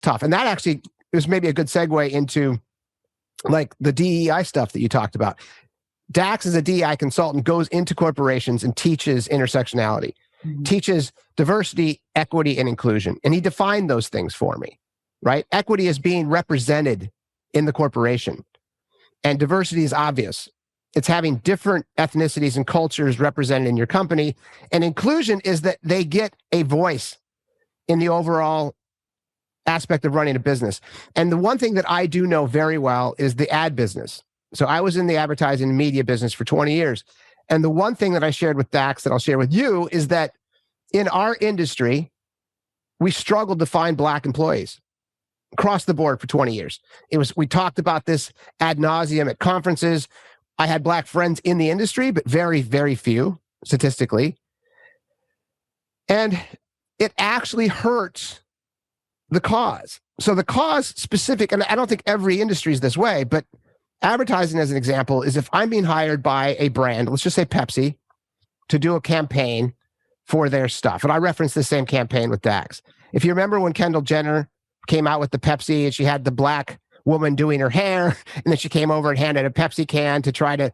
tough. And that actually is maybe a good segue into like the DEI stuff that you talked about. Dax as a DEI consultant goes into corporations and teaches intersectionality, teaches diversity, equity, and inclusion. And he defined those things for me, right? Equity is being represented in the corporation. And diversity is obvious. It's having different ethnicities and cultures represented in your company. And inclusion is that they get a voice in the overall aspect of running a business. And the one thing that I do know very well is the ad business. So I was in the advertising and media business for 20 years. And the one thing that I shared with Dax that I'll share with you is that in our industry, we struggled to find Black employees across the board for 20 years. We talked about this ad nauseum at conferences. I had Black friends in the industry, but very, very few statistically. And it actually hurts the cause. So the cause specific, and I don't think every industry is this way, but advertising as an example is if I'm being hired by a brand, let's just say Pepsi, to do a campaign for their stuff. And I referenced the same campaign with Dax. If you remember when Kendall Jenner came out with the Pepsi and she had the Black woman doing her hair, and then she came over and handed a Pepsi can to try to,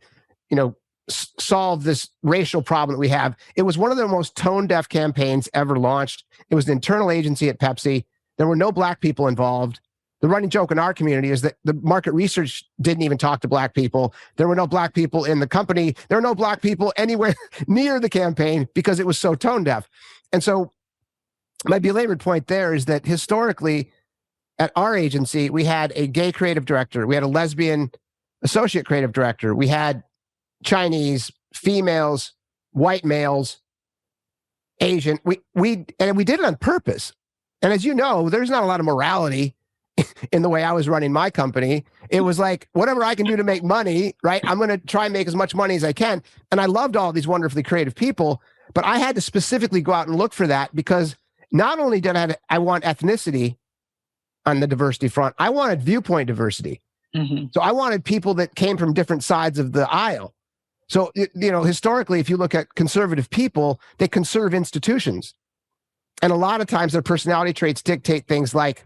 solve this racial problem that we have. It was one of the most tone-deaf campaigns ever launched. It was an internal agency at Pepsi. There were no Black people involved. The running joke in our community is that the market research didn't even talk to Black people. There were no Black people in the company. There were no Black people anywhere near the campaign because it was so tone deaf. And so my belabored point there is that historically at our agency, we had a gay creative director. We had a lesbian associate creative director. We had Chinese, females, white males, Asian. We did it on purpose. And as you know, there's not a lot of morality in the way I was running my company. It was like, whatever I can do to make money, right? I'm going to try and make as much money as I can. And I loved all these wonderfully creative people, but I had to specifically go out and look for that because not only did I want ethnicity on the diversity front, I wanted viewpoint diversity. Mm-hmm. So I wanted people that came from different sides of the aisle. So, historically, if you look at conservative people, they conserve institutions. And a lot of times their personality traits dictate things like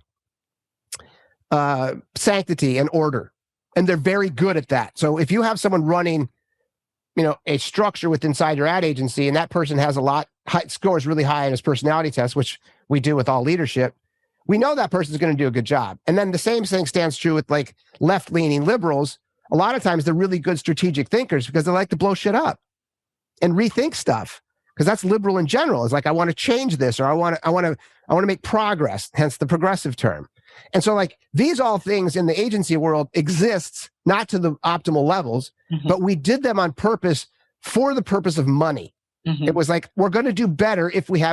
sanctity and order. And they're very good at that. So if you have someone running, a structure inside your ad agency, and that person has scores really high in his personality test, which we do with all leadership, we know that person's going to do a good job. And then the same thing stands true with like left-leaning liberals. A lot of times they're really good strategic thinkers because they like to blow shit up and rethink stuff. Because that's liberal in general. It's like, I want to change this, or I want to make progress, hence the progressive term. And so like these all things in the agency world exists, not to the optimal levels, but we did them on purpose for the purpose of money. It was like, we're going to do better if we have